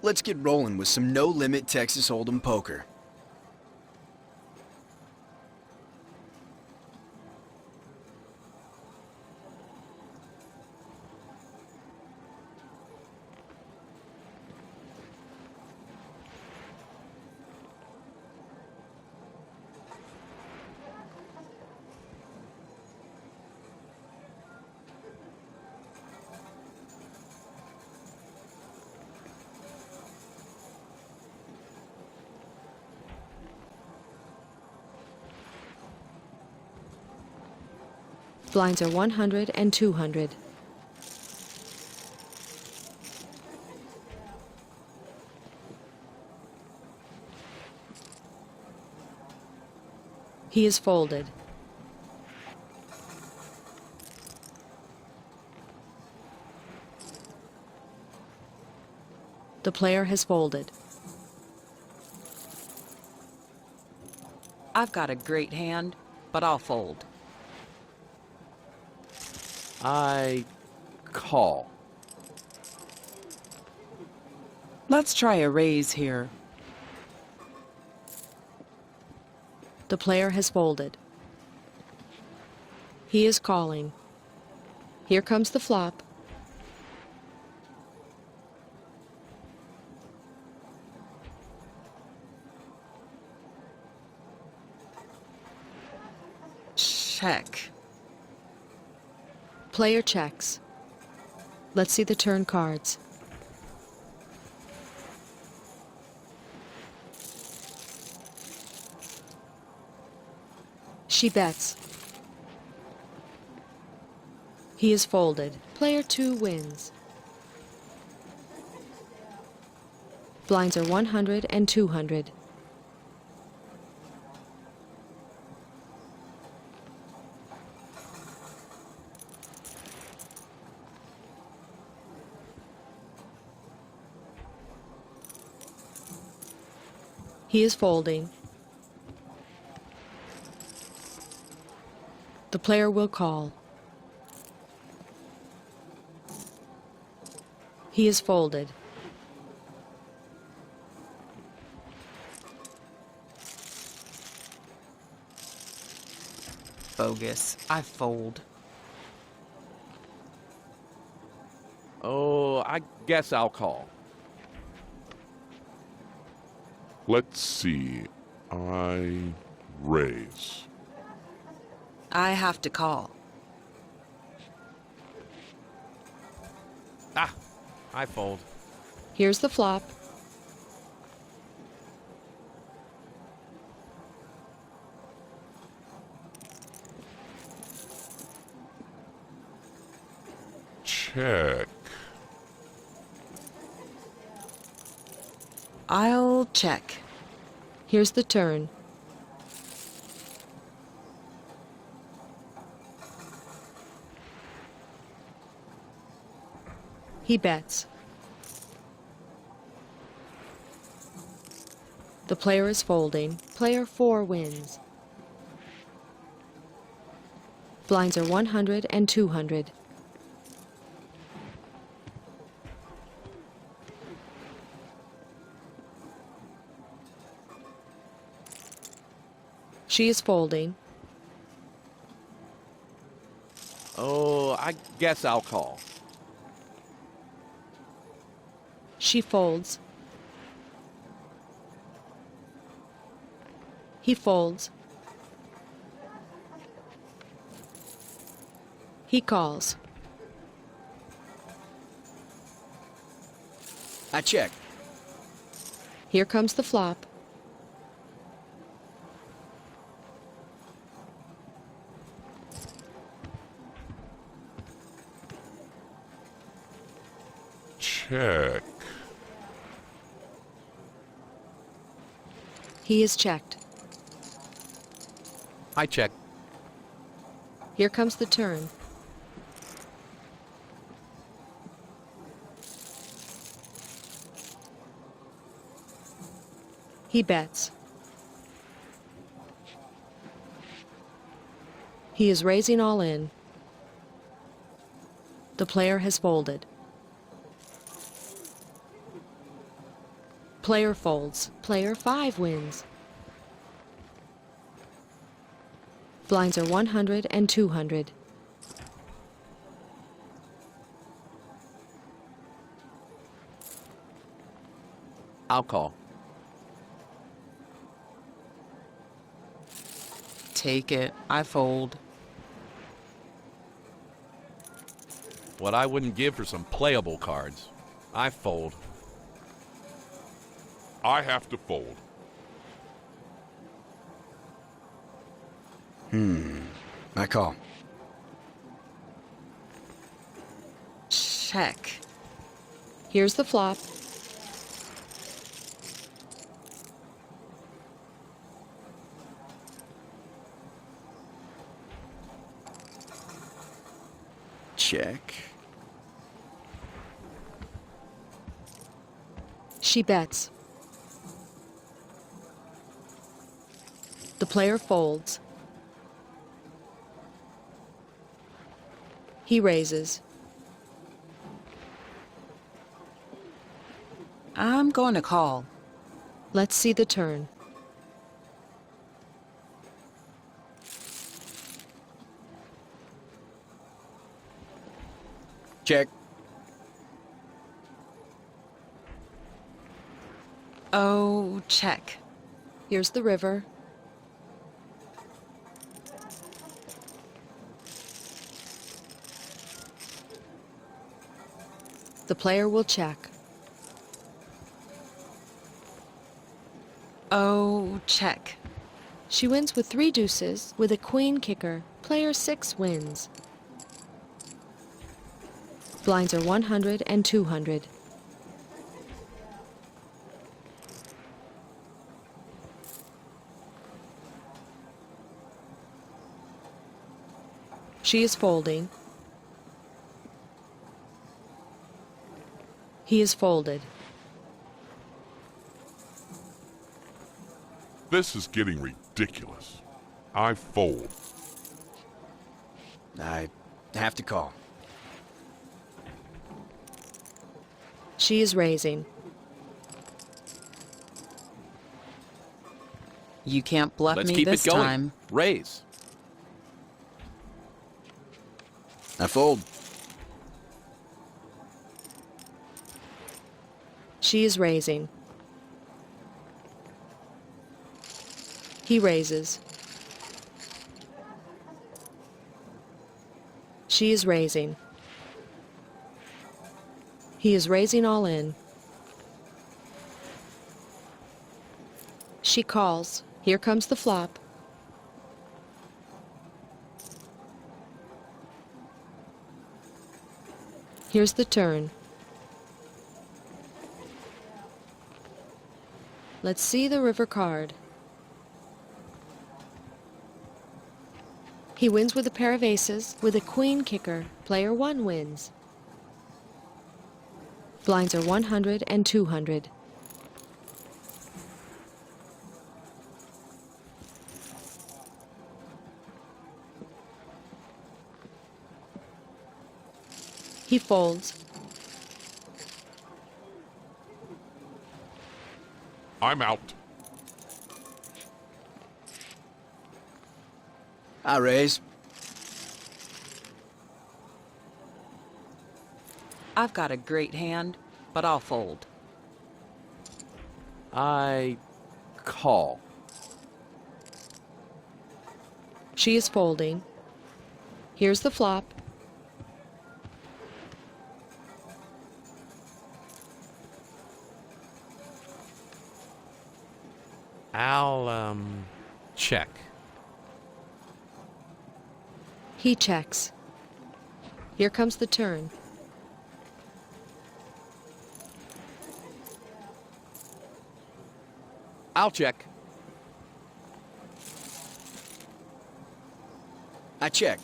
Let's get rolling with some no-limit Texas Hold'em poker. Blinds are 100 and 200. He is folded. The player has folded. I've got a great hand, but I'll fold. I call. Let's try a raise here. The player has folded. He is calling. Here comes the flop. Check. Player checks. Let's see the turn cards. She bets. He is folded. Player 2 wins. Blinds are 100 and 200. He is folding. The player will call. He is folded. Bogus. I fold. Oh, I guess I'll call. Let's see. I raise. I have to call. I fold. Here's the flop. Check. I'll check. Here's the turn. He bets. The player is folding. Player 4 wins. Blinds are 100 and 200. She is folding. Oh, I guess I'll call. She folds. He folds. He calls. I check. Here comes the flop. Check. He is checked. I check. Here comes the turn. He bets. He is raising all in. The player has folded. Player folds. Player 5 wins. Blinds are 100 and 200. I'll call. Take it. I fold. What I wouldn't give for some playable cards. I fold. I have to fold. I call. Check. Here's the flop. Check. She bets. The player folds. He raises. I'm going to call. Let's see the turn. Check. Oh, check. Here's the river. The player will check. Oh, check. She wins with 3 deuces. With a queen kicker, player 6 wins. Blinds are 100 and 200. She is folding. He is folded. This is getting ridiculous. I fold. I have to call. She is raising. You can't bluff Let's me keep this it going. time. Raise. I fold. She is raising. He raises. She is raising. He is raising all in. She calls. Here comes the flop. Here's the turn. Let's see the river card. He wins with a pair of aces. With a queen kicker, player 1 wins. Blinds are 100 and 200. He folds. I'm out. I raise. I've got a great hand, but I'll fold. I call. She is folding. Here's the flop. I'll, check. He checks. Here comes the turn. I'll check. I check.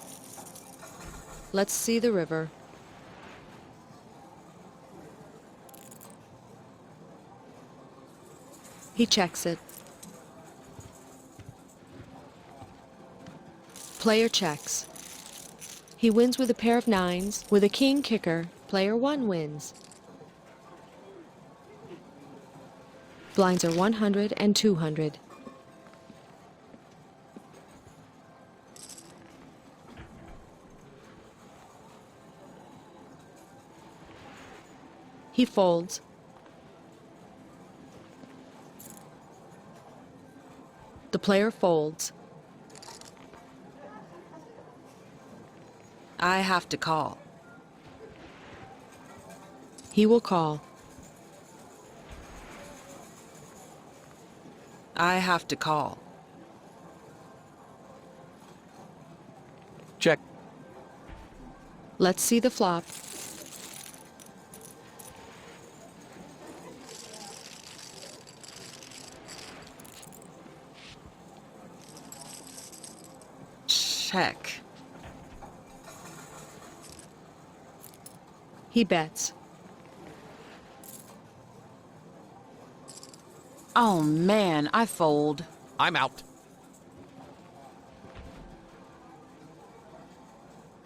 Let's see the river. He checks it. Player checks. He wins with a pair of 9s. With a king kicker, player 1 wins. Blinds are 100 and 200. He folds. The player folds. I have to call. He will call. I have to call. Check. Let's see the flop. Check. He bets. Oh man, I fold. I'm out.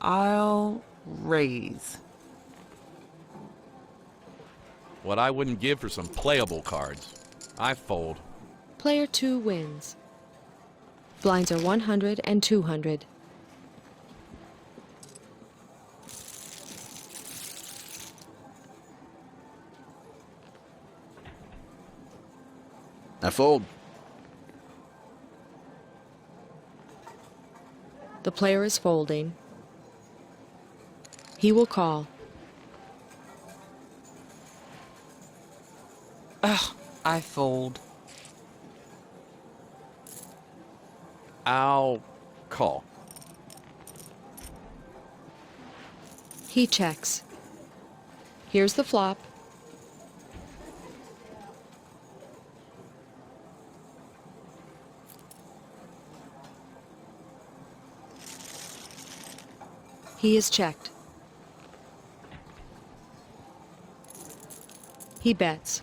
I'll raise. What I wouldn't give for some playable cards. I fold. Player 2 wins. Blinds are 100 and 200. I fold. The player is folding. He will call. Ugh, I fold. I'll call. He checks. Here's the flop. He is checked. He bets.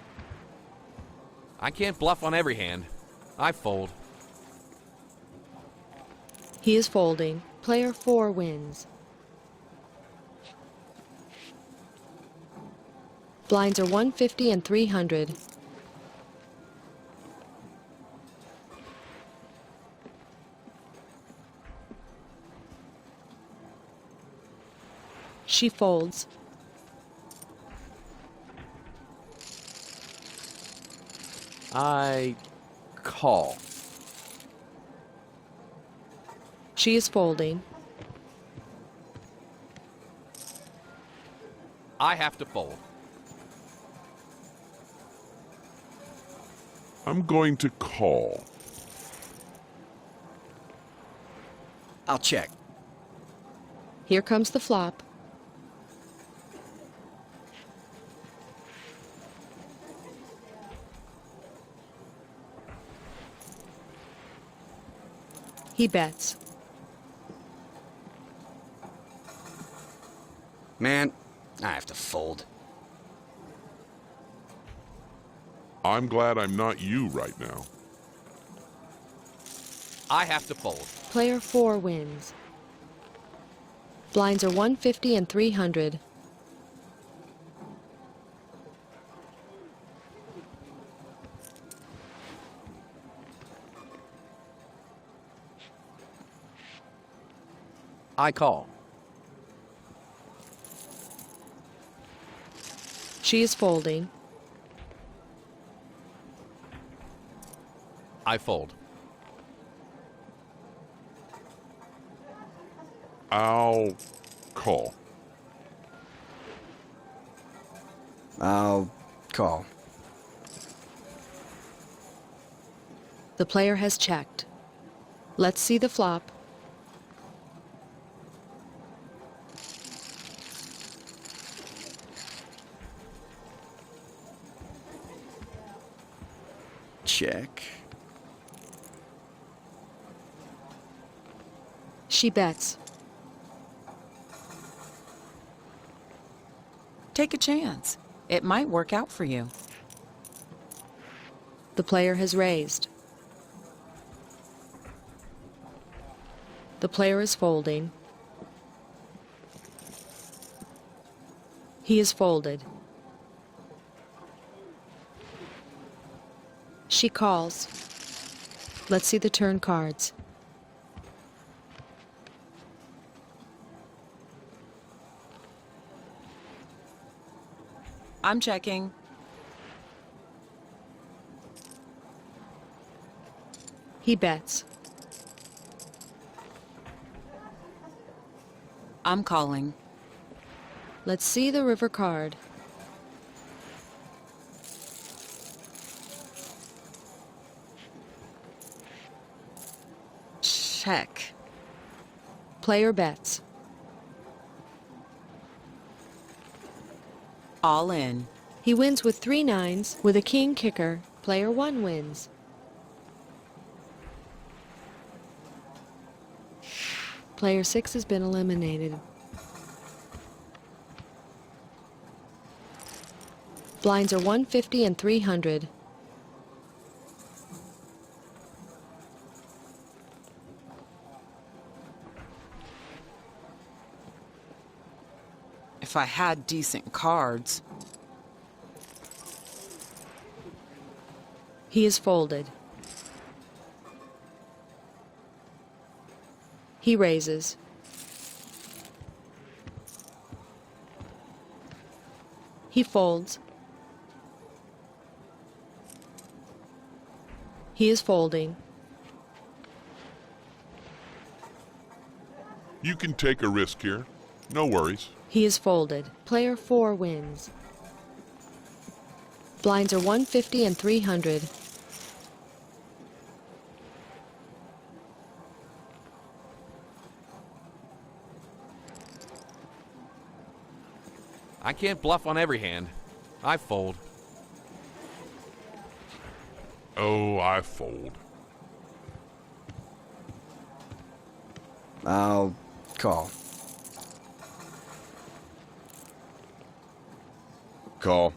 I can't bluff on every hand. I fold. He is folding. Player 4 wins. Blinds are 150 and 300. She folds. I call. She is folding. I have to fold. I'm going to call. I'll check. Here comes the flop. He bets. Man, I have to fold. I'm glad I'm not you right now. I have to fold. Player 4 wins. Blinds are 150 and 300. I call. She is folding. I fold. I'll call. I'll call. The player has checked. Let's see the flop. Check. She bets. Take a chance. It might work out for you. The player has raised. The player is folding. He is folded. She calls. Let's see the turn cards. I'm checking. He bets. I'm calling. Let's see the river card. Check. Player bets. All in. He wins with 3 nines. With a king kicker, player 1 wins. Player 6 has been eliminated. Blinds are 150 and 300. If I had decent cards. He is folded. He raises. He folds. He is folding. You can take a risk here. No worries. He is folded. Player 4 wins. Blinds are 150 and 300. I can't bluff on every hand. I fold. Oh, I fold. I'll call. Call.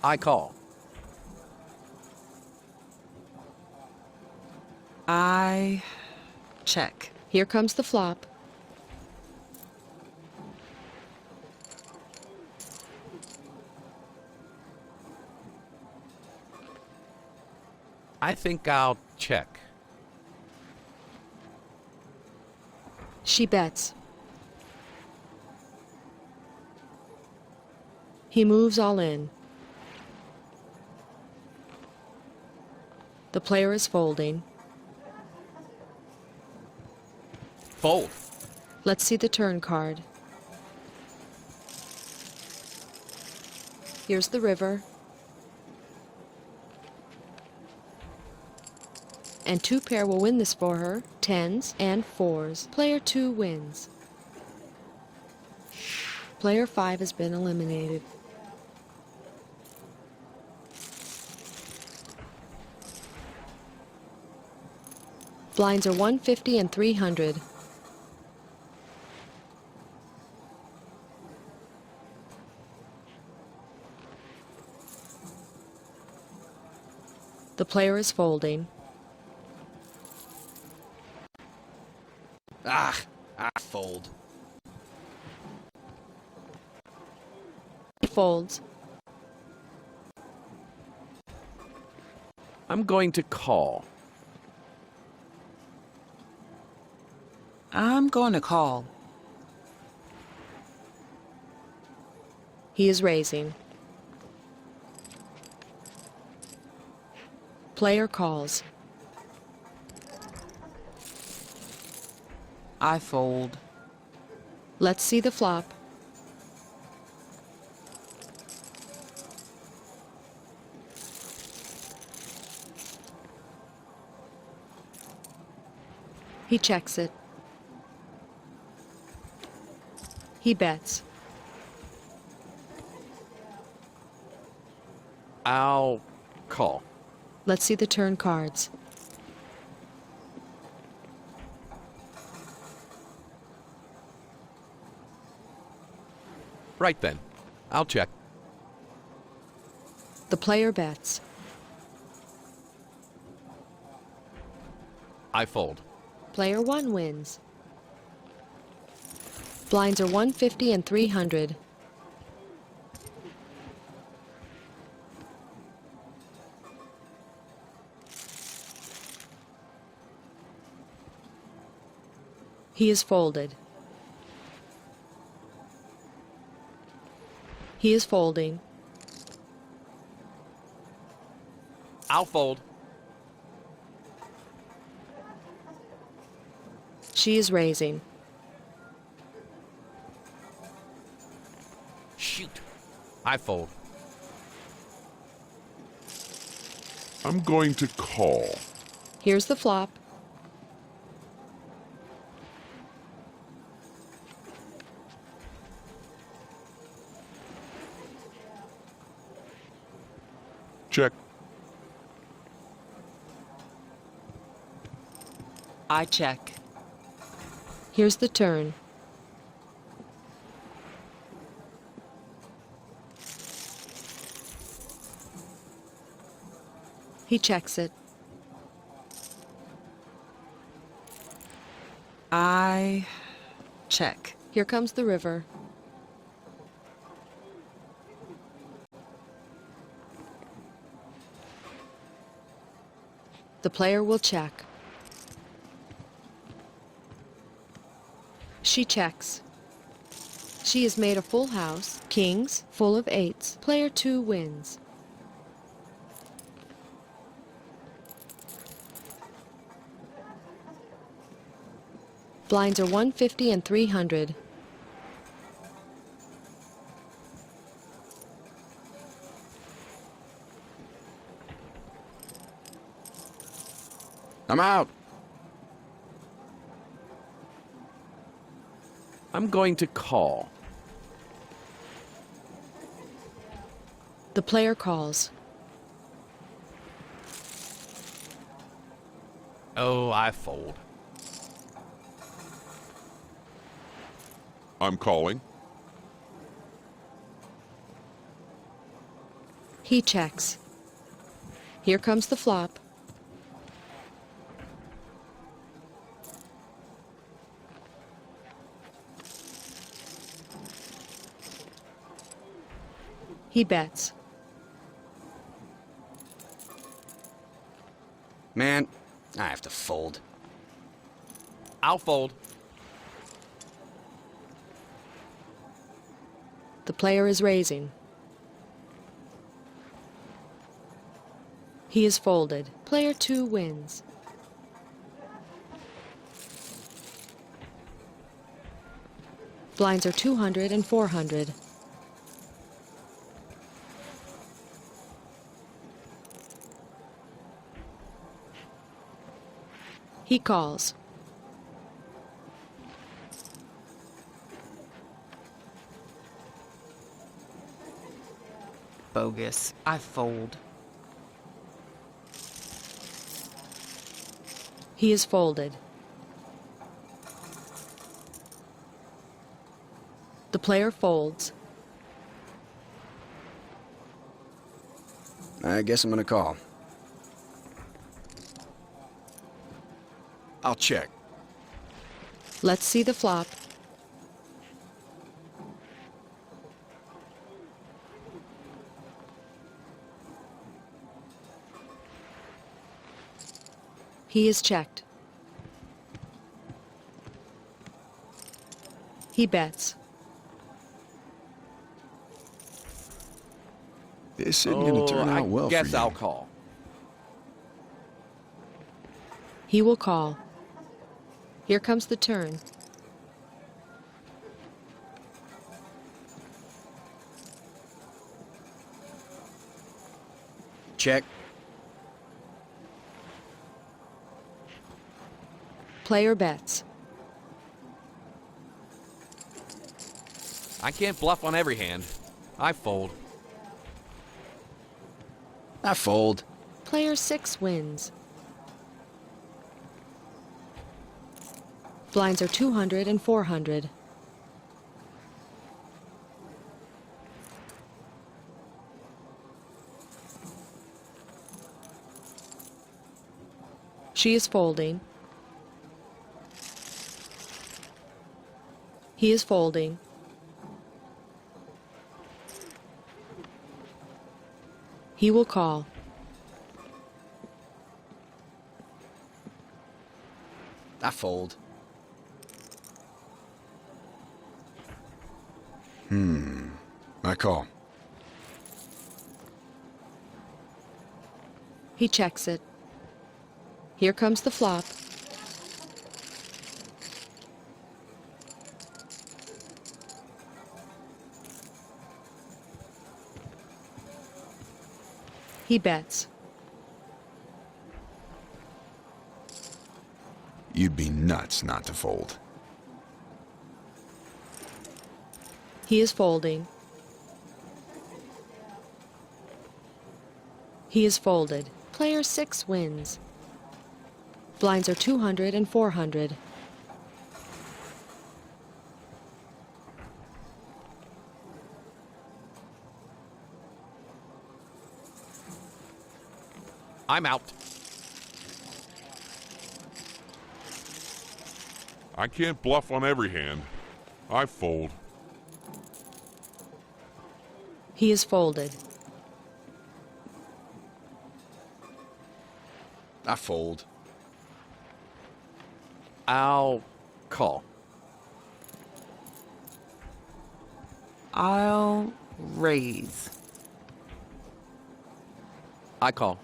I call. I check. Here comes the flop. I think I'll check. She bets. He moves all in. The player is folding. Fold. Let's see the turn card. Here's the river. And 2 pair will win this for her. 10s and 4s. Player 2 wins. Player 5 has been eliminated. Blinds are 150 and 300. The player is folding. I fold. He folds. I'm going to call. I'm going to call. He is raising. Player calls. I fold. Let's see the flop. He checks it. He bets. I'll call. Let's see the turn cards. Right then. I'll check. The player bets. I fold. Player 1 wins. Blinds are 150 and 300. He is folded. He is folding. I'll fold. She is raising. Shoot. I fold. I'm going to call. Here's the flop. Check. I check. Here's the turn. He checks it. I check. Here comes the river. The player will check. She checks. She has made a full house, kings, full of eights. Player 2 wins. Blinds are 150 and 300. I'm out. I'm going to call. The player calls. Oh, I fold. I'm calling. He checks. Here comes the flop. He bets. Man, I have to fold. I'll fold. The player is raising. He is folded. Player 2 wins. Blinds are 200 and 400. He calls. Bogus. I fold. He is folded. The player folds. I guess I'm gonna call. I'll check. Let's see the flop. He is checked. He bets. This isn't gonna turn out well I guess for you. I'll call. He will call. Here comes the turn. Check. Player bets. I can't bluff on every hand. I fold. I fold. Player 6 wins. Blinds are 200 and 400. She is folding. He is folding. He will call. I fold. I call. He checks it. Here comes the flop. He bets. You'd be nuts not to fold. He is folding. He is folded. Player 6 wins. Blinds are 200 and 400. I'm out. I can't bluff on every hand. I fold. He is folded. I fold. I'll call. I'll raise. I call.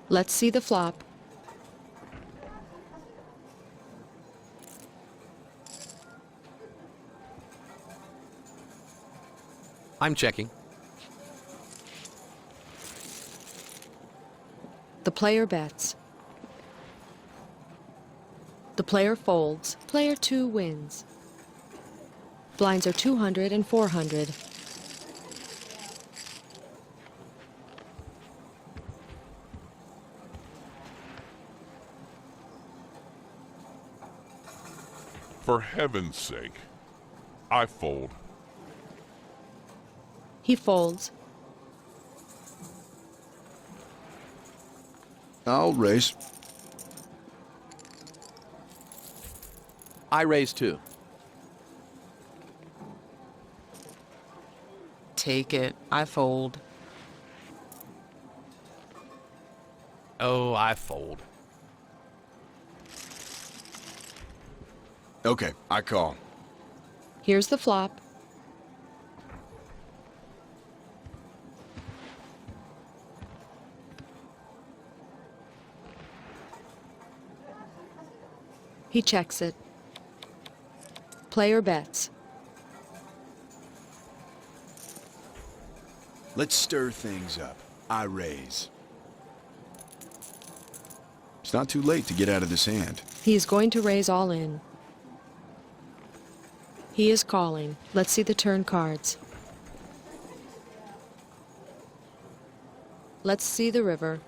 Let's see the flop. I'm checking. The player bets. The player folds. Player 2 wins. Blinds are 200 and 400. For heaven's sake, I fold. He folds. I'll raise. I raise too. Take it. I fold. Oh, I fold. Okay, I call. Here's the flop. He checks it. Player bets. Let's stir things up. I raise. It's not too late to get out of this hand. He is going to raise all in. He is calling. Let's see the turn cards. Let's see the river.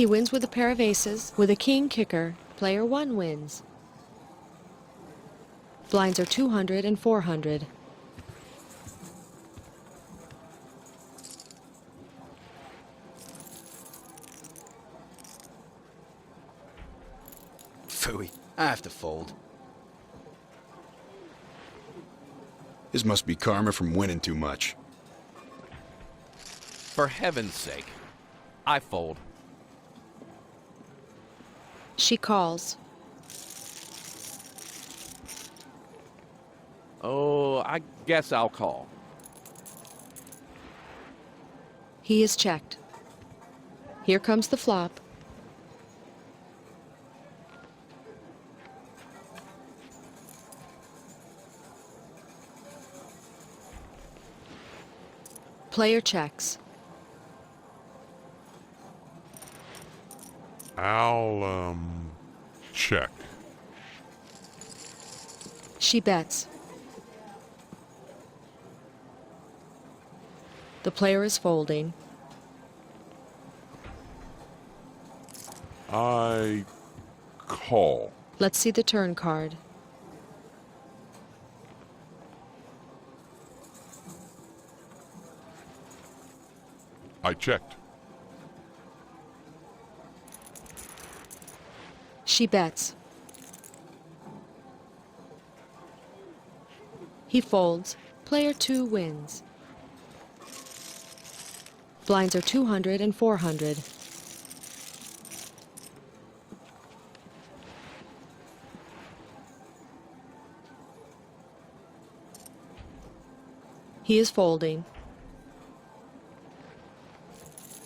He wins with a pair of aces. With a king kicker, player 1 wins. Blinds are 200 and 400. Phooey, I have to fold. This must be karma from winning too much. For heaven's sake, I fold. She calls. Oh, I guess I'll call. He is checked. Here comes the flop. Player checks. I'll, check. She bets. The player is folding. I call. Let's see the turn card. I checked. She bets. He folds. Player 2 wins. Blinds are 200 and 400. He is folding.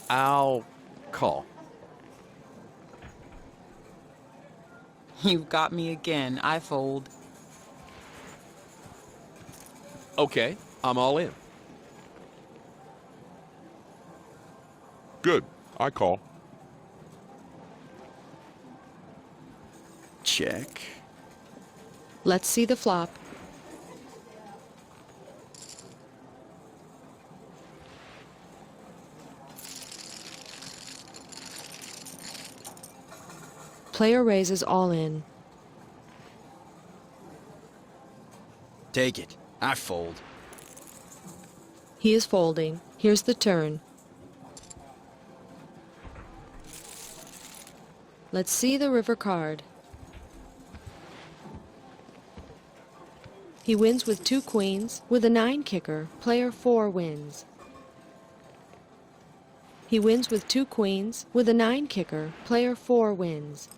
I'll call. You've got me again. I fold. Okay, I'm all in. Good. I call. Check. Let's see the flop. Player raises all in. Take it. I fold. He is folding. Here's the turn. Let's see the river card. He wins with 2 queens. With a 9 kicker, player 4 wins. He wins with 2 queens. With a 9 kicker, player 4 wins.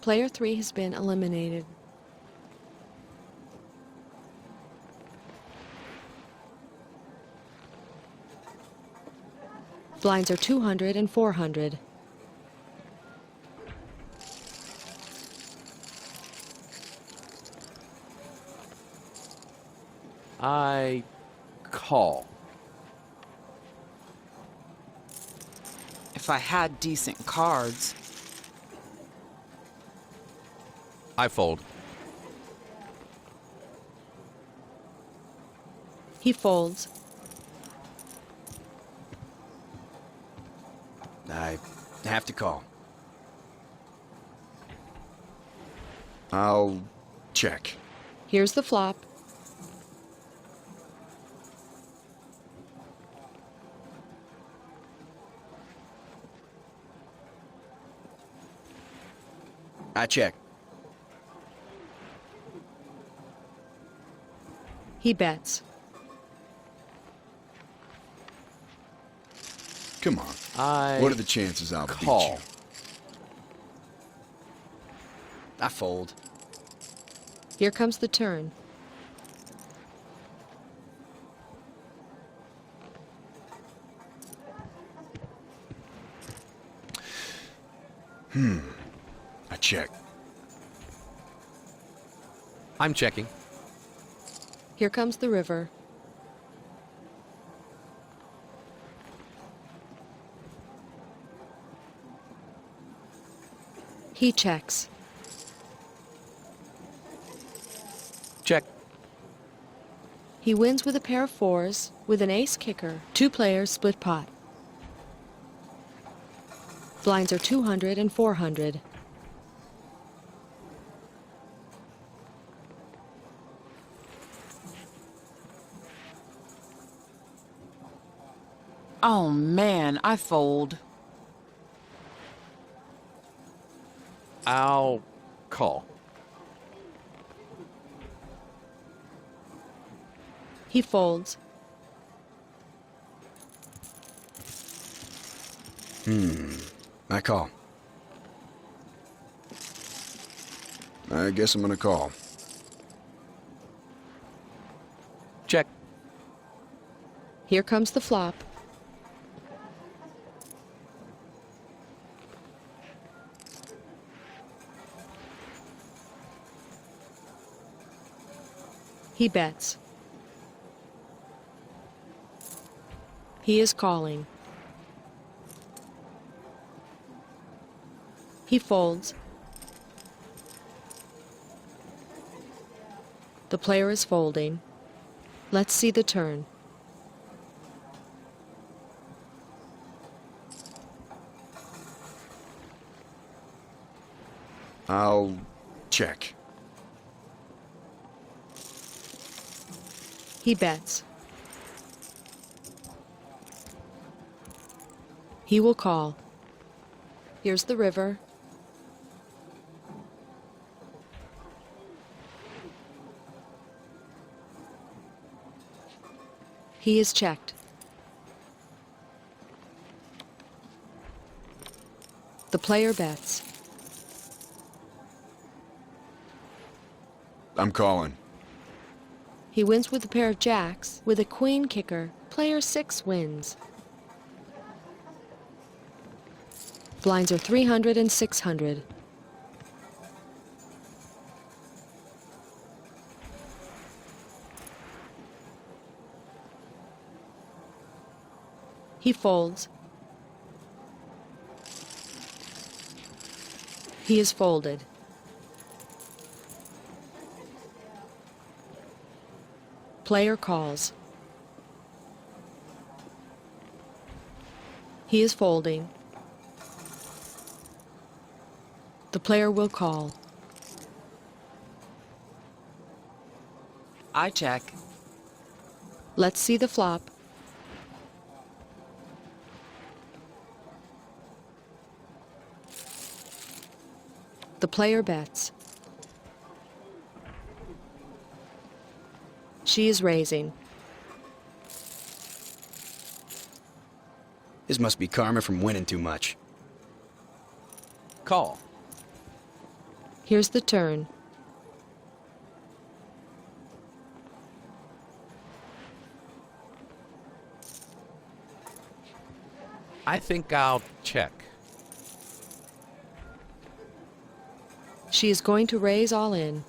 Player 3 has been eliminated. Blinds are 200 and 400. I call. If I had decent cards. I fold. He folds. I have to call. I'll check. Here's the flop. I check. He bets. Come on. I What are the chances I'll beat call. you? I fold. Here comes the turn. I check. I'm checking. Here comes the river. He checks. Check. He wins with a pair of 4s. With an ace kicker, 2 players split pot. Blinds are 200 and 400. Oh man, I fold. I'll call. He folds. I call. I guess I'm gonna call. Check. Here comes the flop. He bets. He is calling. He folds. The player is folding. Let's see the turn. I'll check. He bets. He will call. Here's the river. He is checked. The player bets. I'm calling. He wins with a pair of jacks. With a queen kicker, player 6 wins. Blinds are 300 and 600. He folds. He is folded. Player calls. He is folding. The player will call. I check. Let's see the flop. The player bets. She is raising. This must be karma from winning too much. Call. Here's the turn. I think I'll check. She is going to raise all in.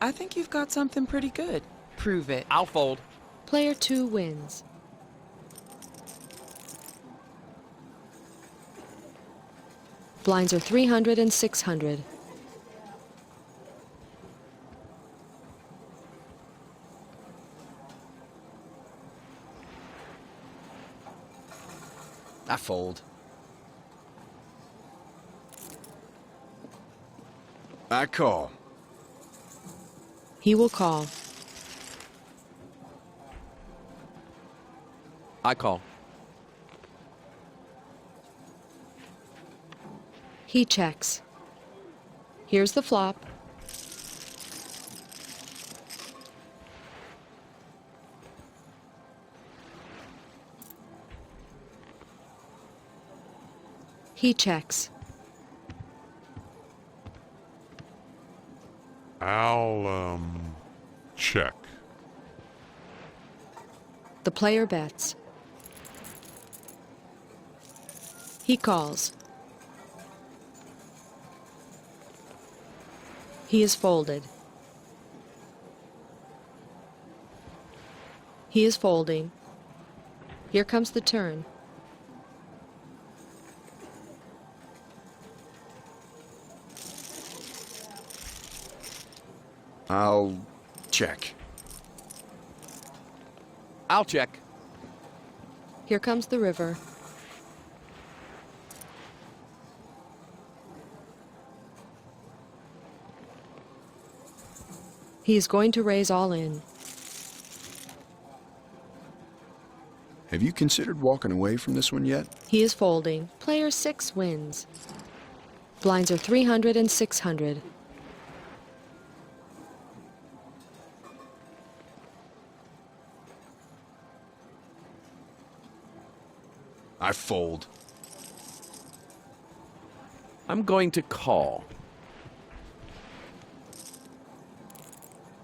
I think you've got something pretty good. Prove it. I'll fold. Player 2 wins. Blinds are 300 and 600. I fold. I call. He will call. I call. He checks. Here's the flop. He checks. I'll, check. The player bets. He calls. He is folded. He is folding. Here comes the turn. I'll check. I'll check. Here comes the river. He is going to raise all in. Have you considered walking away from this one yet? He is folding. Player 6 wins. Blinds are 300 and 600. I fold. I'm going to call.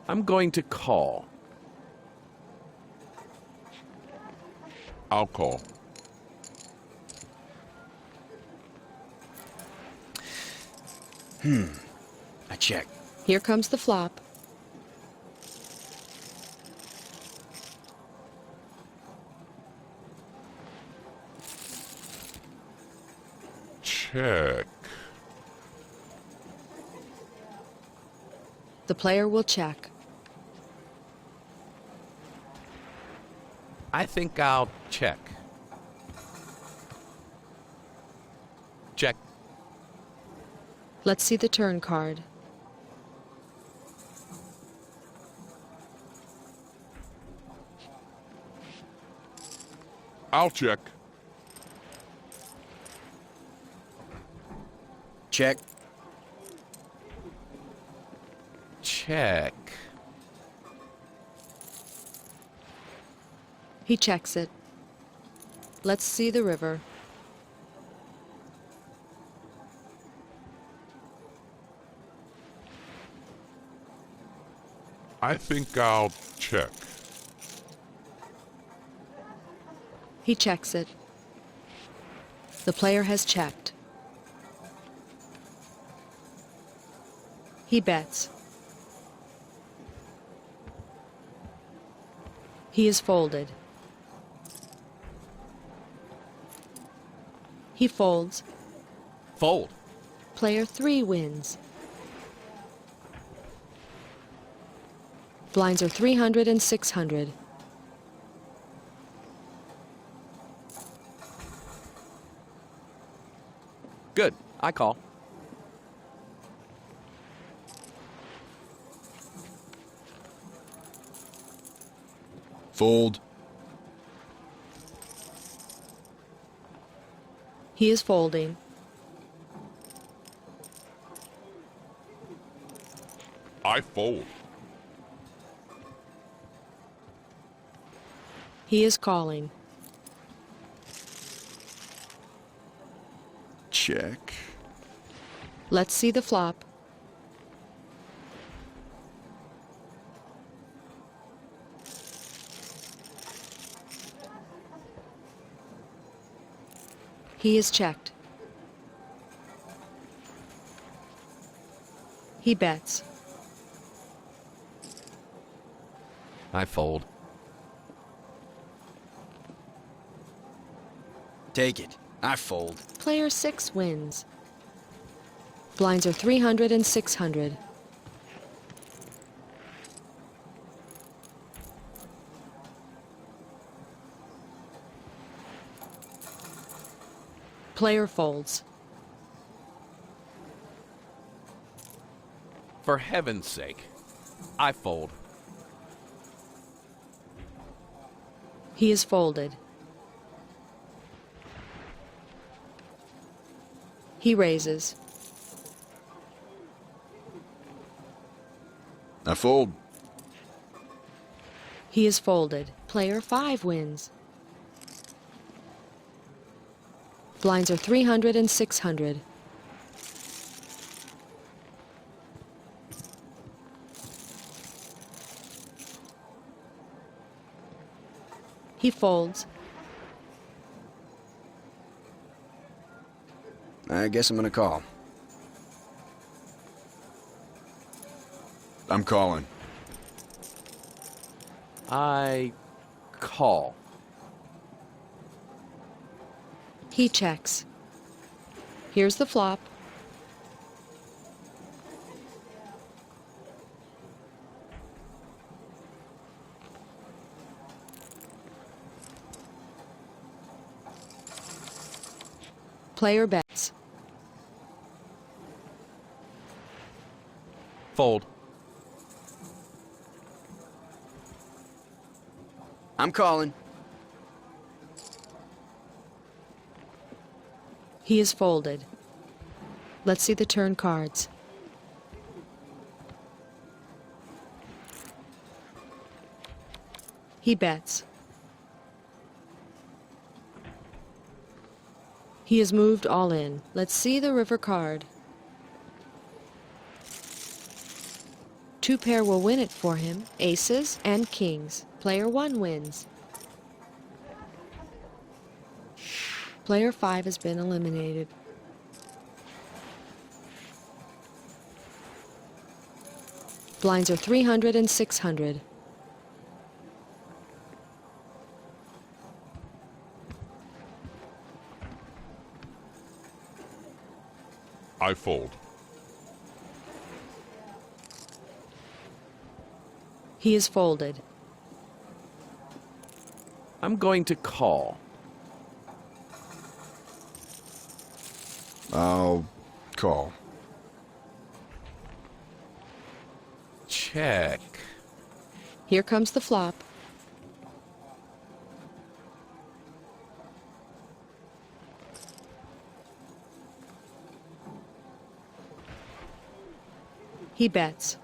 I'm going to call. I'll call. I check. Here comes the flop. Check. The player will check. I think I'll check. Check. Let's see the turn card. I'll check. Check. Check. He checks it. Let's see the river. I think I'll check. He checks it. The player has checked. He bets. He is folded. He folds. Fold. Player 3 wins. Blinds are 300 and 600. Good. I call. Fold. He is folding. I fold. He is calling. Check. Let's see the flop. He is checked. He bets. I fold. Take it. I fold. Player 6 wins. Blinds are 300 and 600. Player folds. For heaven's sake. I fold. He is folded. He raises. I fold. He is folded. Player 5 wins. Blinds are 300 and 600. He folds. I guess I'm gonna call. I'm calling. I call. He checks. Here's the flop. Player bets. Fold. I'm calling. He is folded. Let's see the turn cards. He bets. He has moved all in. Let's see the river card. 2 pair will win it for him. Aces and kings. Player 1 wins. Player 5 has been eliminated. Blinds are 300 and 600. I fold. He is folded. I'm going to call. I'll call. Check. Here comes the flop. He bets.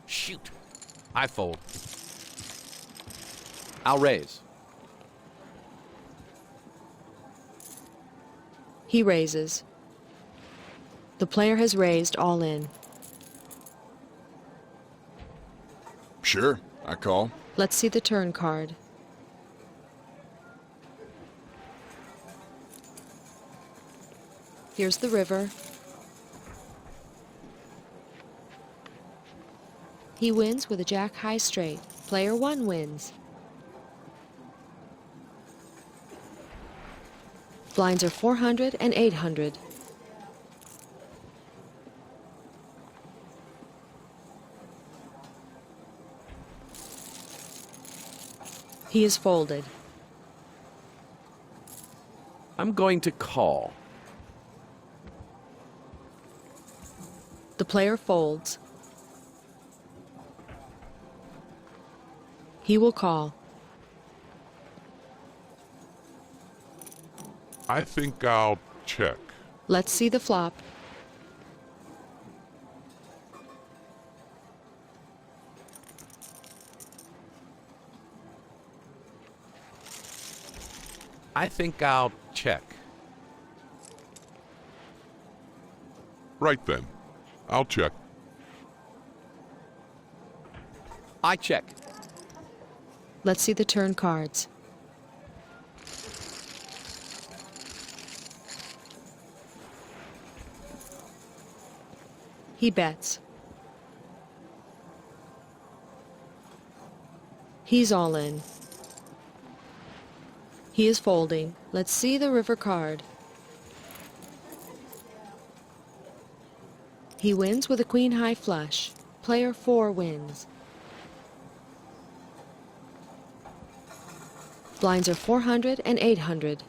Shoot. I fold. I'll raise. He raises. The The player has raised all in. Sure, I call. Let's see the turn card. Here's the river. He wins with a jack high straight. Player 1 wins. Blinds are 400 and 800. He is folded. I'm going to call. The player folds. He will call. I think I'll check. Let's see the flop. I think I'll check. Right then. I'll check. I check. Let's see the turn cards. He bets. He's all in. He is folding. Let's see the river card. He wins with a queen high flush. Player 4 wins. Blinds are 400 and 800.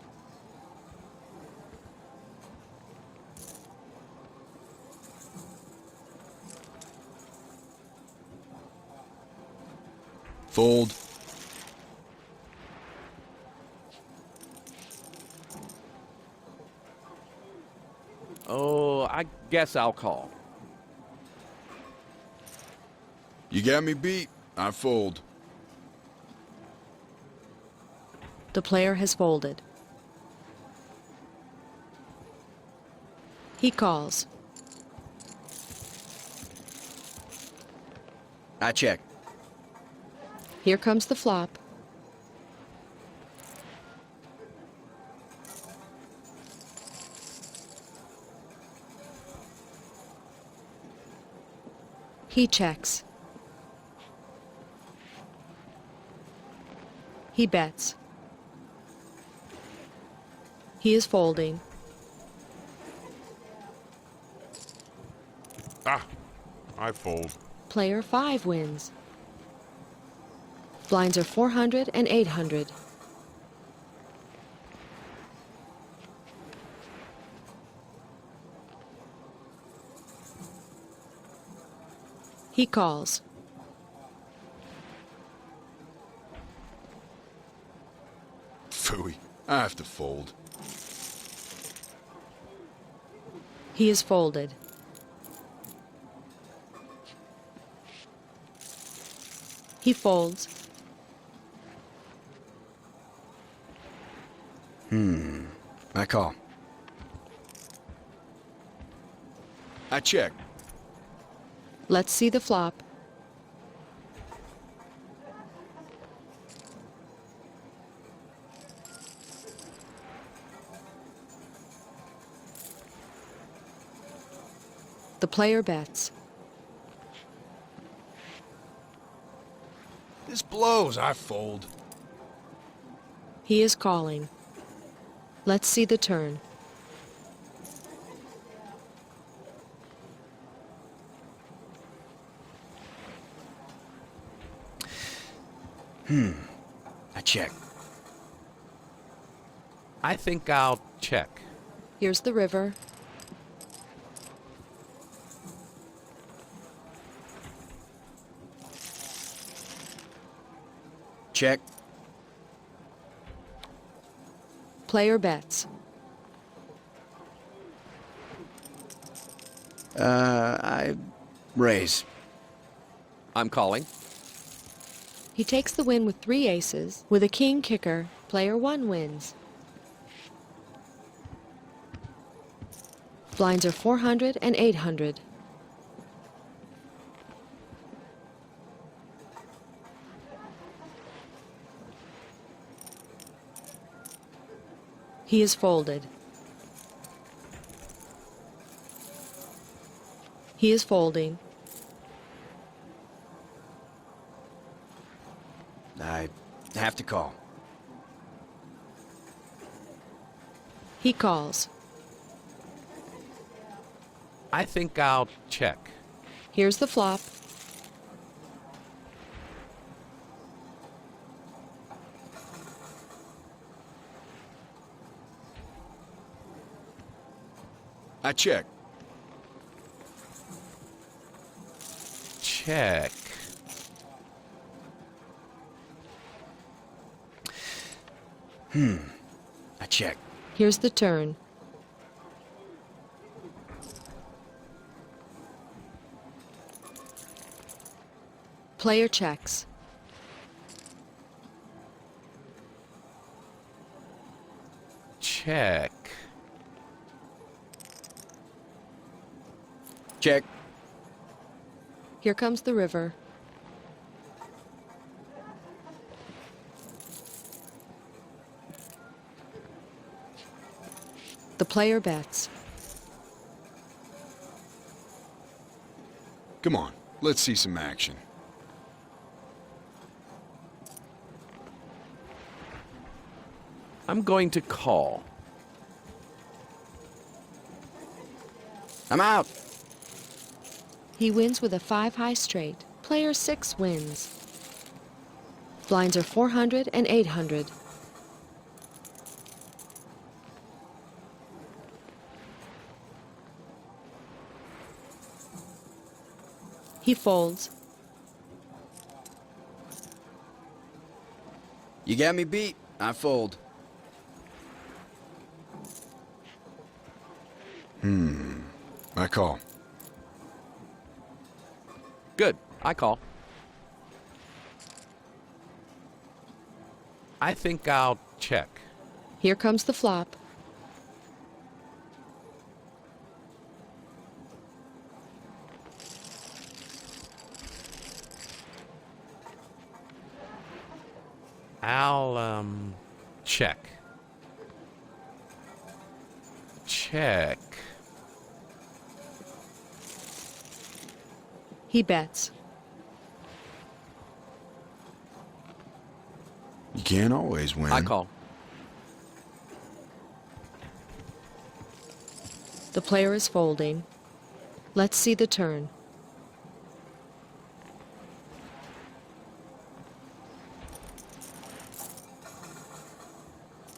Fold. Oh, I guess I'll call. You got me beat. I fold. The player has folded. He calls. I check. Here comes the flop. He checks. He bets. He is folding. Ah, I fold. Player 5 wins. Blinds are 400 and 800. He calls. Phooey. I have to fold. He is folded. He folds. I call. I check. Let's see the flop. The player bets. This blows. I fold. He is calling. Let's see the turn. I check. I think I'll check. Here's the river. Check. Player bets. I raise. I'm calling. He takes the win with 3 aces. With a king kicker, player 1 wins. Blinds are 400 and 800. He is folded. He is folding. I have to call. He calls. I think I'll check. Here's the flop. I check. Check. I check. Here's the turn. Player checks. Check. Check. Here comes the river. The player bets. Come on, let's see some action. I'm going to call. I'm out. He wins with a 5-high straight. Player 6 wins. Blinds are 400 and 800. He folds. You got me beat. I fold. I call. Good. I call. I think I'll check. Here comes the flop. I'll, check. Check. He bets. You can't always win. I call. The player is folding. Let's see the turn.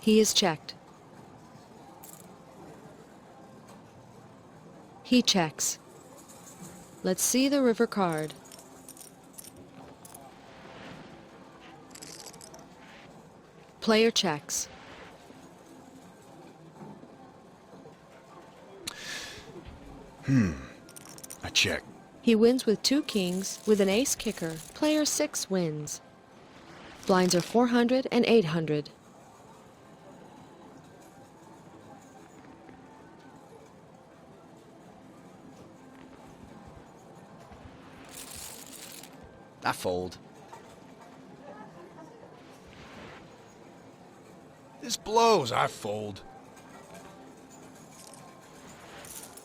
He is checked. He checks. Let's see the river card. Player checks. I check. He wins with 2 kings with an ace kicker. Player 6 wins. Blinds are 400 and 800. I fold. This blows. I fold.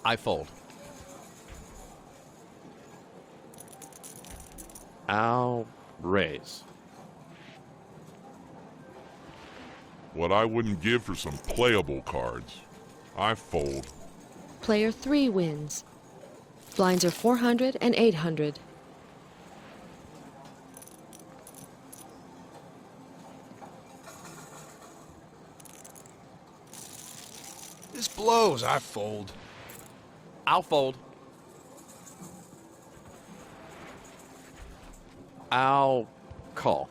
I fold. I'll raise. What I wouldn't give for some playable cards. I fold. Player 3 wins. Blinds are 400 and 800. This blows. I fold. I'll fold. I'll call.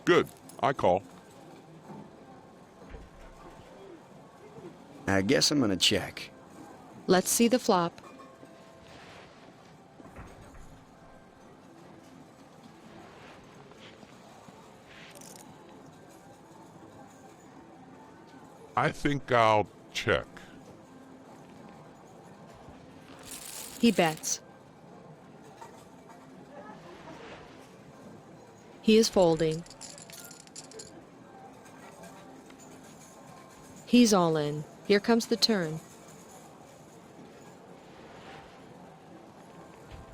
Good. I call. I guess I'm gonna check. Let's see the flop. I think I'll check. He bets. He is folding. He's all in. Here comes the turn.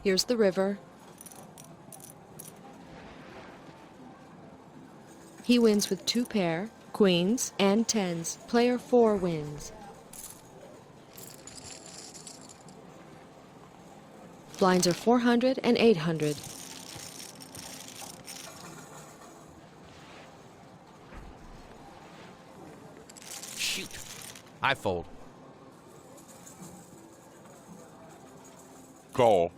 Here's the river. He wins with 2 pair, queens, and tens. Player 4 wins. Blinds are 400 and 800. Shoot. I fold. Call.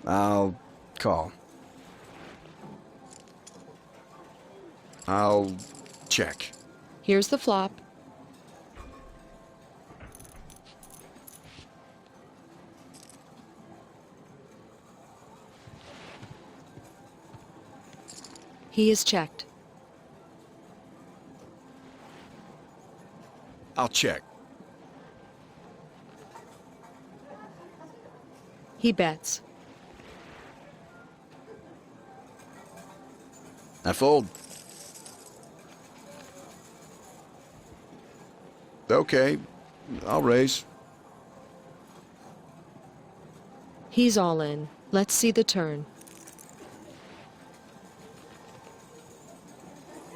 I'll call. I'll check. Here's the flop. He is checked. I'll check. He bets. I fold. Okay, I'll raise. He's all in. Let's see the turn.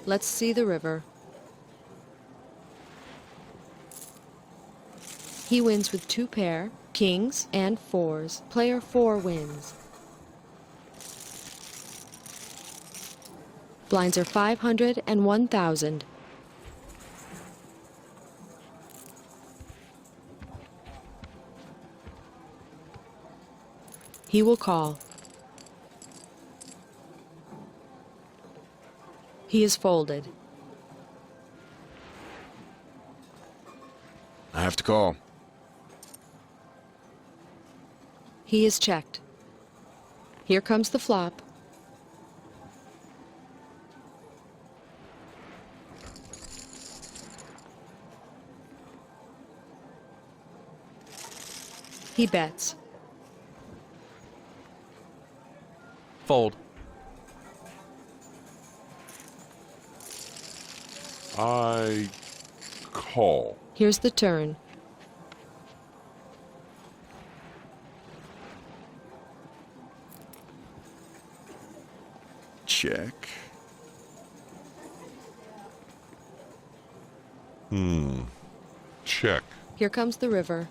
Let's see the river. He wins with 2 pair, kings, and 4s. Player 4 wins. Blinds are 500 and 1,000. He will call. He is folded. I have to call. He is checked. Here comes the flop. He bets. Fold. I call. Here's the turn. Check. Check. Here comes the river.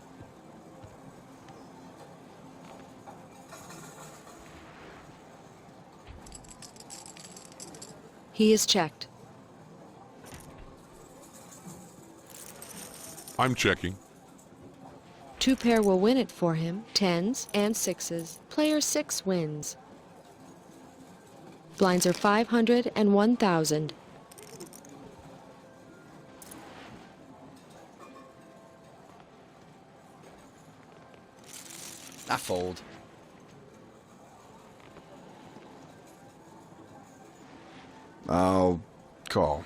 He is checked. I'm checking. 2 pair will win it for him. 10s and 6s. Player 6 wins. Blinds are 500 and 1,000. I fold. I'll call.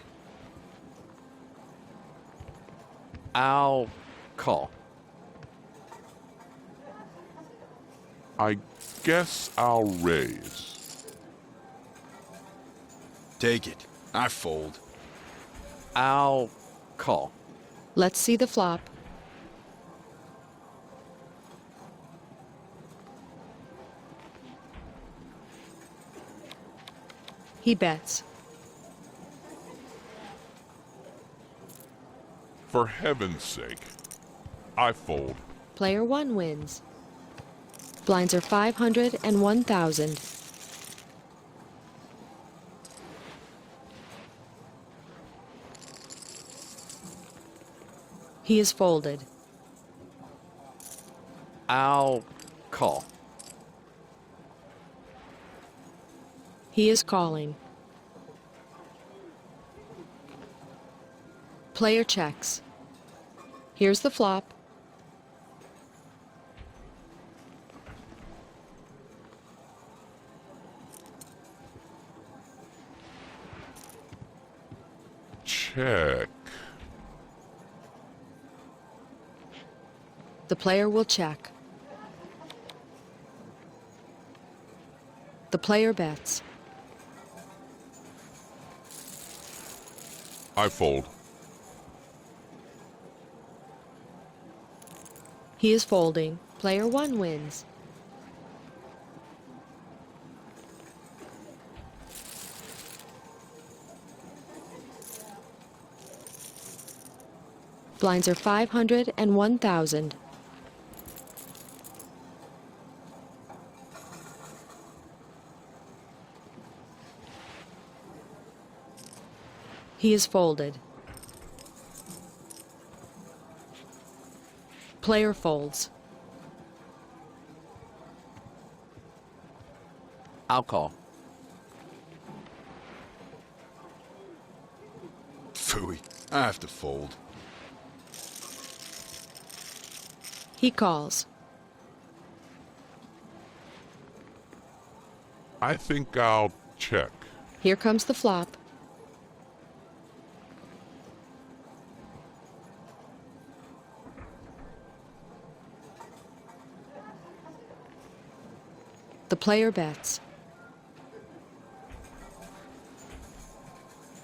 I'll call. I guess I'll raise. Take it. I fold. I'll call. Let's see the flop. He bets. For heaven's sake. I fold. Player 1 wins. Blinds are 500 and 1,000. He is folded. I'll call. He is calling. Player checks. Here's the flop. check. The player will check. The player bets. I fold. He is folding. Player 1 wins. Blinds are 500 and 1,000. He is folded. Player folds. I'll call. Phooey. I have to fold. He calls. I think I'll check. Here comes the flop. The player bets.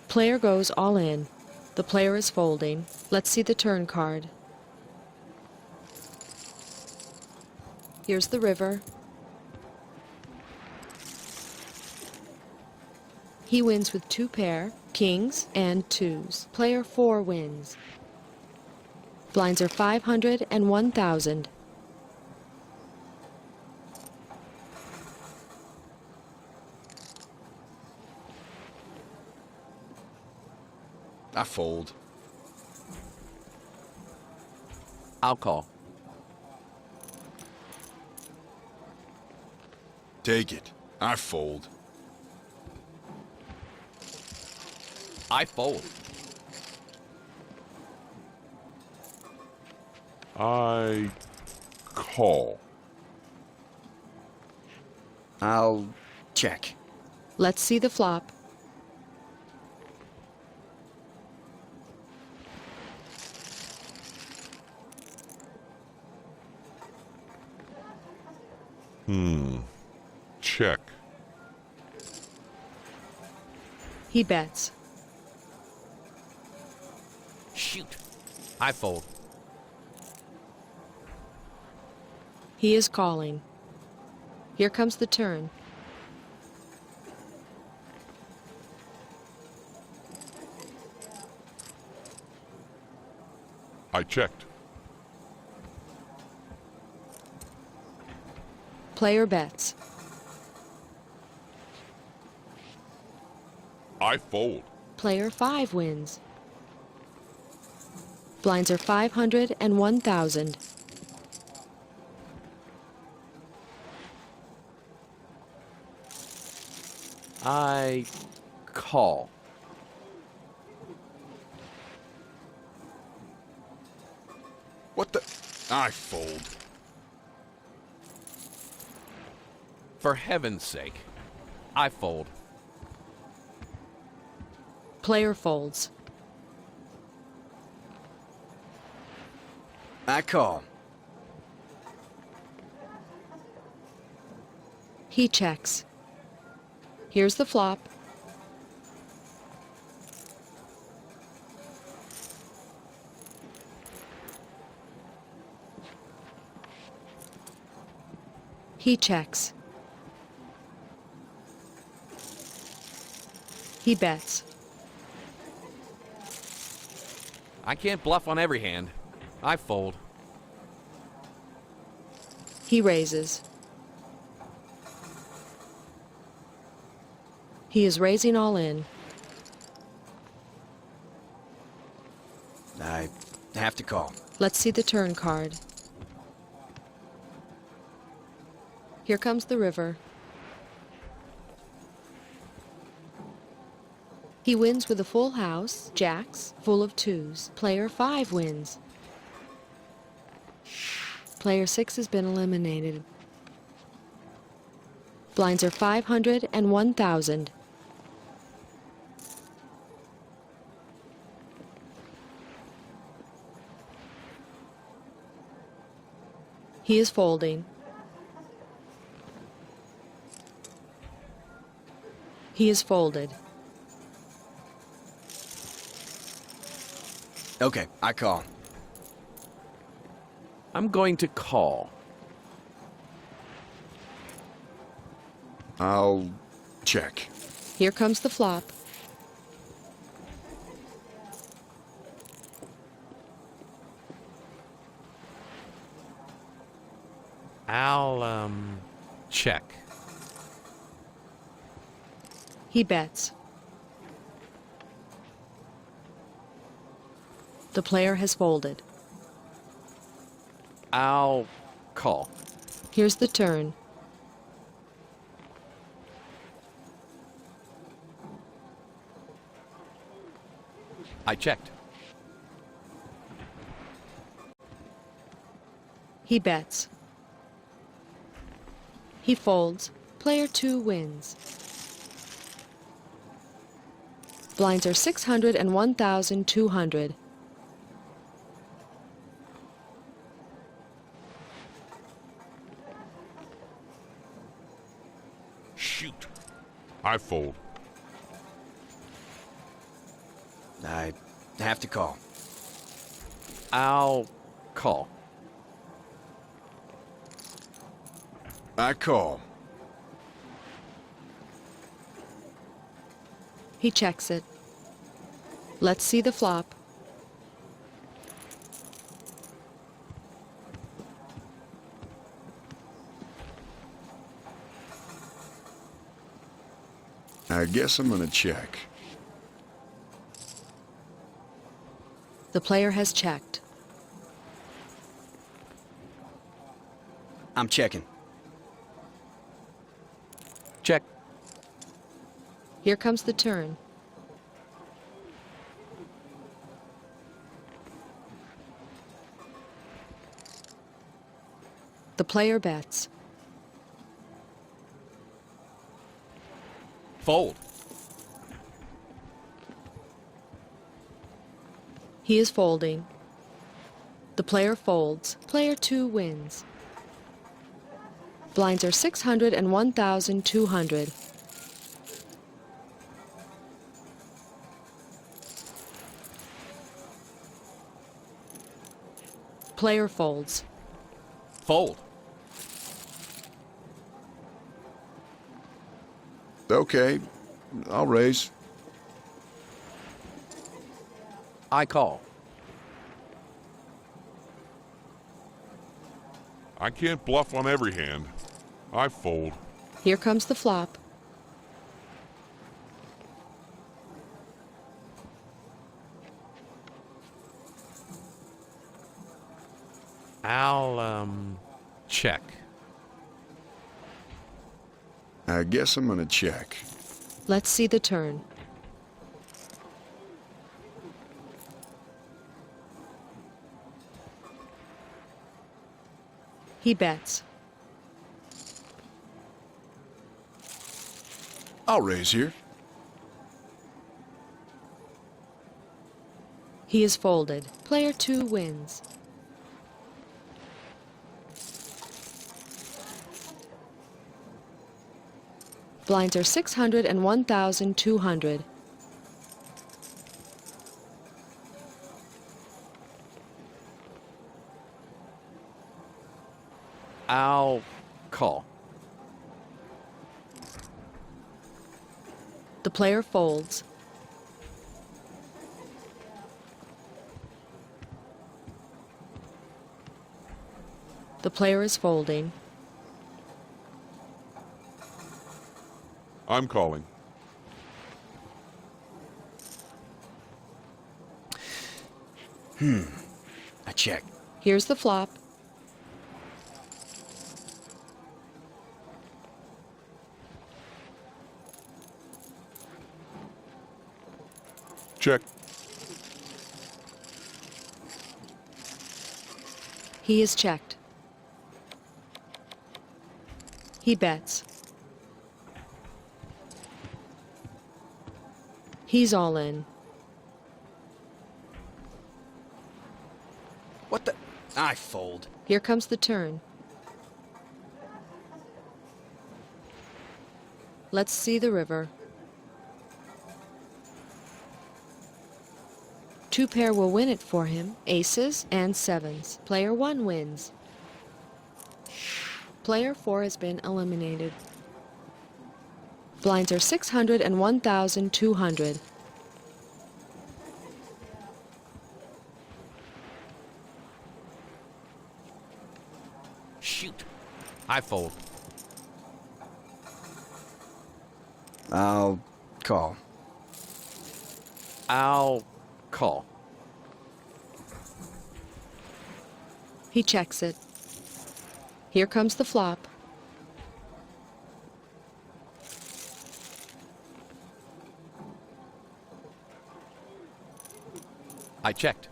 Player goes all in. The player is folding. Let's see the turn card. Here's the river. He wins with 2 pair, kings, and 2s. Player 4 wins. Blinds are 500 and 1,000. I fold. I'll call. Take it. I fold. I fold. I call. I'll check. Let's see the flop. Check. He bets. Shoot. I fold. He is calling. Here comes the turn. I checked. Player bets. I fold. Player 5 wins. Blinds are 500 and 1,000. I call. What the? I fold. For heaven's sake. I fold. Player folds. I call. He checks. Here's the flop. He checks. He bets. I can't bluff on every hand. I fold. He raises. He is raising all in. I have to call. Let's see the turn card. Here comes the river. He wins with a full house, jacks, full of 2s. Player 5 wins. Player 6 has been eliminated. Blinds are 500 and 1,000. He is folding. He is folded. Okay, I call. I'm going to call. I'll check. Here comes the flop. I'll, check. He bets. The player has folded. I'll call. Here's the turn. I checked. He bets. He folds. Player 2 wins. Blinds are 600 and 1,200. Shoot. I fold. I have to call. I'll call. I call. He checks it. Let's see the flop. I guess I'm gonna check. The player has checked. I'm checking. Check. Here comes the turn. The player bets. Fold. He is folding. The player folds. Player 2 wins. Blinds are 600 and 1,200. Player folds. Fold. Okay, I'll raise. I call. I can't bluff on every hand. I fold. Here comes the flop. I'll, check. I guess I'm gonna check. Let's see the turn. He bets. I'll raise here. He is folded. Player 2 wins. Blinds are 600 and 1,200. I'll call. The player folds. The player is folding. I'm calling. I check. Here's the flop. Check. He is checked. He bets. He's all in. What the? I fold. Here comes the turn. Let's see the river. 2 pair will win it for him, aces and sevens. Player 1 wins. Player 4 has been eliminated. Blinds are 600 and 1,200. Shoot. I fold. I'll call. I'll call. He checks it. Here comes the flop. I checked.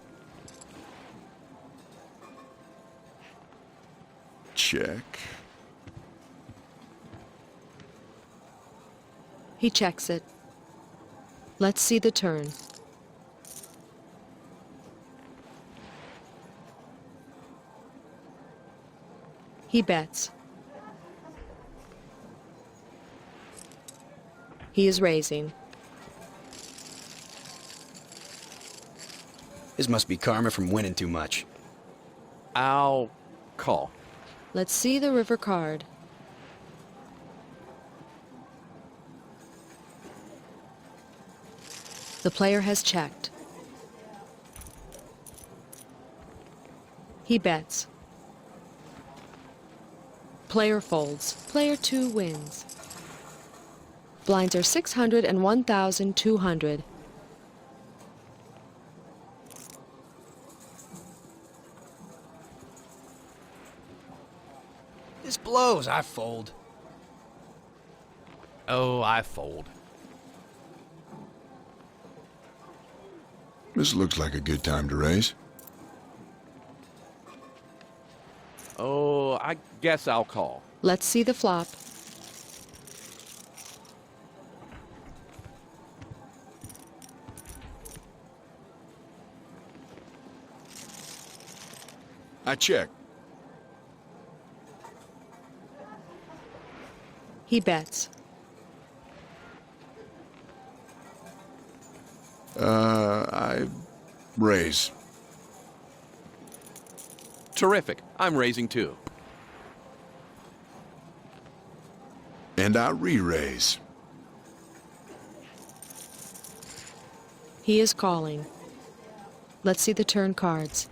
Check. He checks it. Let's see the turn. He bets. He is raising. This must be karma from winning too much. I'll call. Let's see the river card. The player has checked. He bets. Player folds. Player 2 wins. Blinds are 600 and 1,200. This blows. I fold. Oh, I fold. This looks like a good time to raise. Oh, I guess I'll call. Let's see the flop. I check. He bets. I raise. Terrific. I'm raising too. And I re-raise. He is calling. Let's see the turn cards.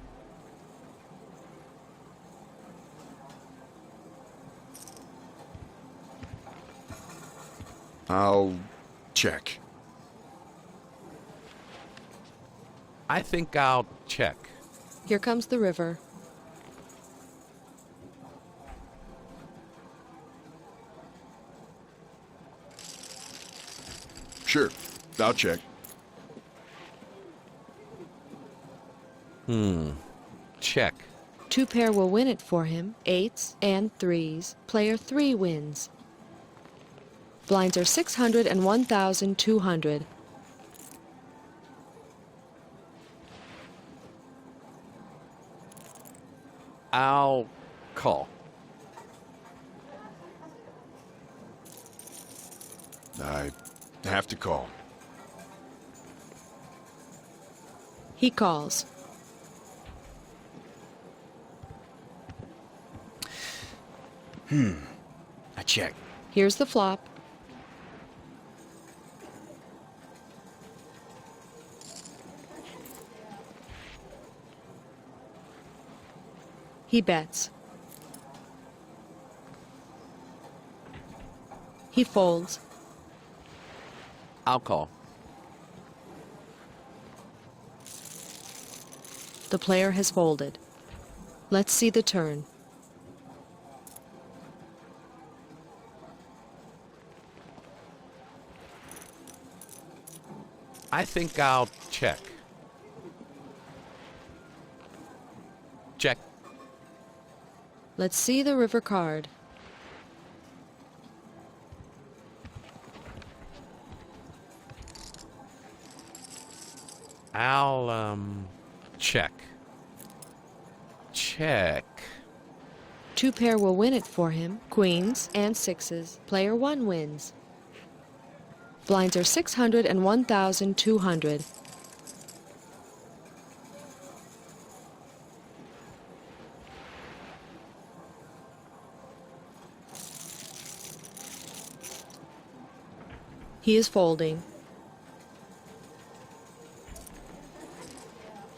I'll check. I think I'll check. Here comes the river. Sure, I'll check. Check. 2 pair will win it for him, eights and threes. Player 3 wins. Blinds are 600 and 1,200. I'll call. I have to call. He calls. I check. Here's the flop. He bets. He folds. I'll call. The player has folded. Let's see the turn. I think I'll check. Check. Let's see the river card. I'll, check. Check. 2 pair will win it for him, queens and sixes. Player 1 wins. Blinds are 600 and 1,200. He is folding.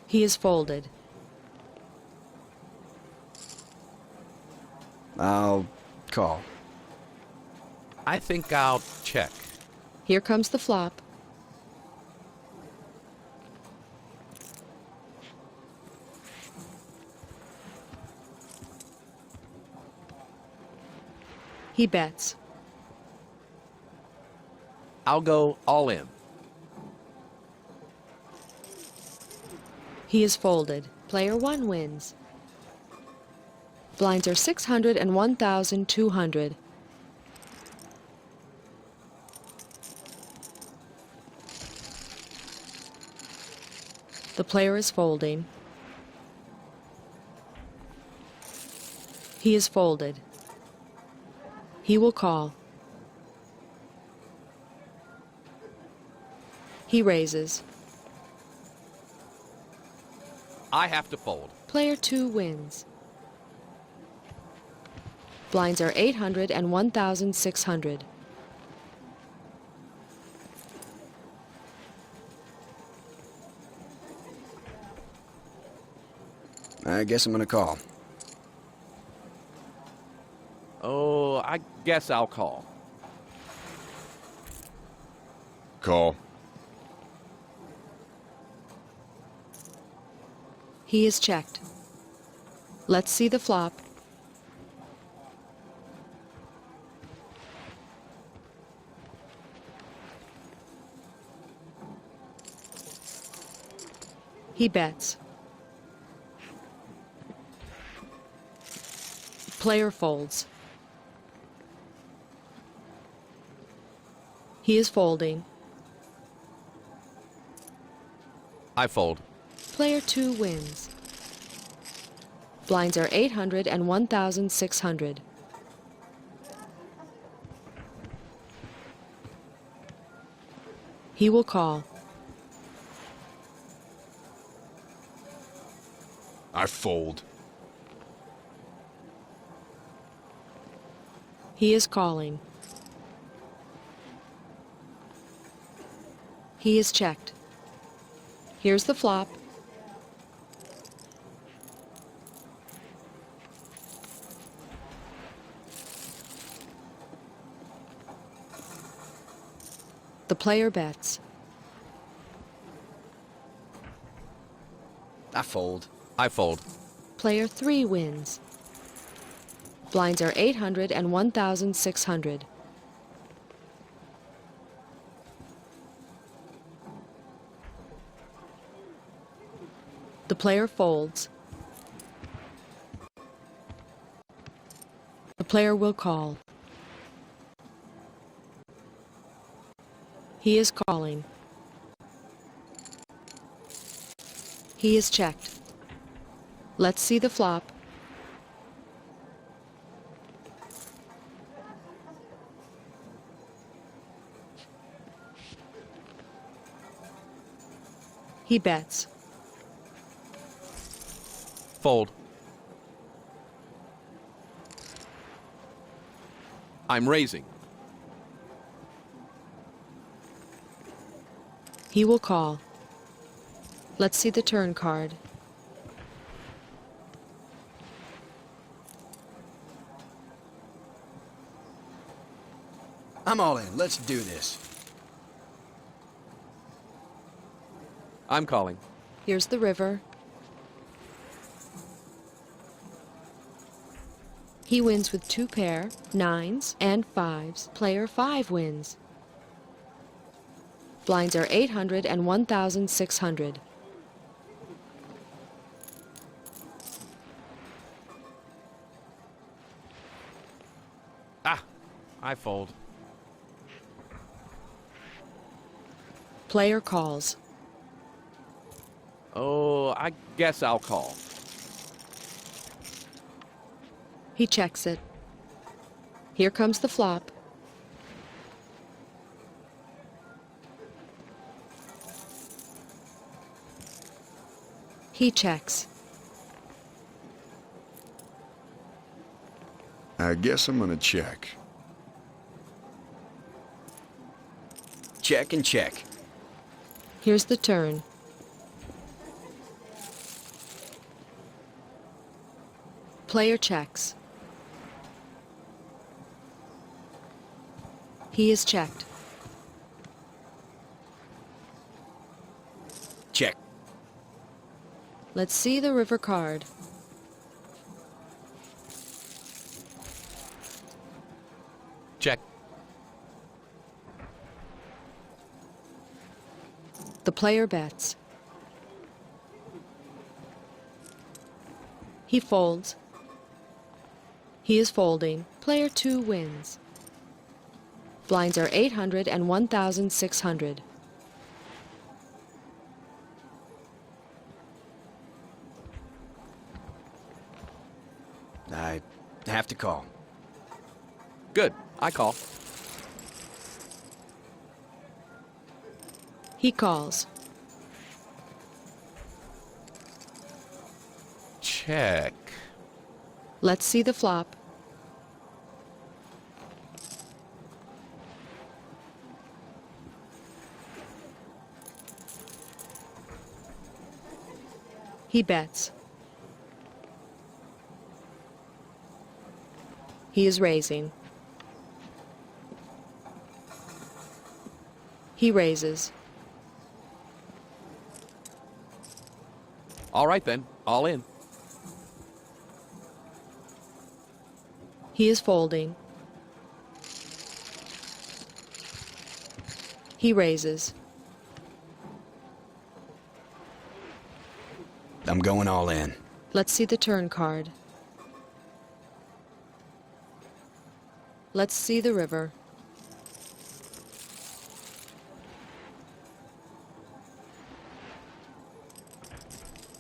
He is folded. I'll call. I think I'll check. Here comes the flop. He bets. I'll go all in. He is folded. Player 1 wins. Blinds are 600 and 1,200. The player is folding. He is folded. He will call. He raises. I have to fold. Player 2 wins. Blinds are 800 and 1,600. I guess I'm gonna call. Oh, I guess I'll call. Call. He is checked. Let's see the flop. He bets. Player folds. He is folding. I fold. Player 2 wins. Blinds are 800 and 1,600. He will call. I fold. He is calling. He is checked. Here's the flop. The player bets. I fold. I fold. Player 3 wins. Blinds are 800 and 1,600. The player folds. The player will call. He is calling. He is checked. Let's see the flop. He bets. Fold. I'm raising. He will call. Let's see the turn card. I'm all in. Let's do this. I'm calling. Here's the river. He wins with 2 pair, 9s, and 5s. Player 5 wins. Blinds are 800 and 1,600. Ah, I fold. Player calls. Oh, I guess I'll call. He checks it. Here comes the flop. He checks. I guess I'm gonna check. Check and check. Here's the turn. Player checks. He is checked. Check. Let's see the river card. Check. The player bets. He folds. He is folding. Player 2 wins. Blinds are 800 and 1,600. I have to call. Good. I call. He calls. Check. Let's see the flop. He bets. He is raising. He raises. All right then. All in. He is folding. He raises. I'm going all in. Let's see the turn card. Let's see the river.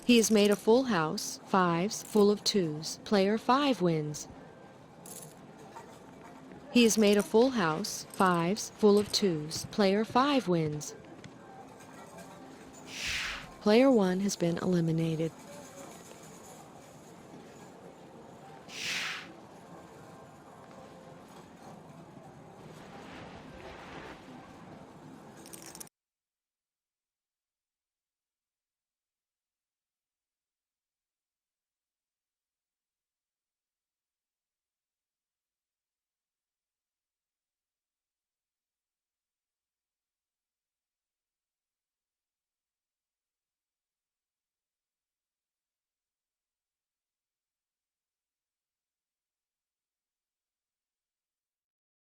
He has made a full house, fives, full of twos. Player 5 wins. He has made a full house, fives, full of twos. Player 5 wins. Player 1 has been eliminated.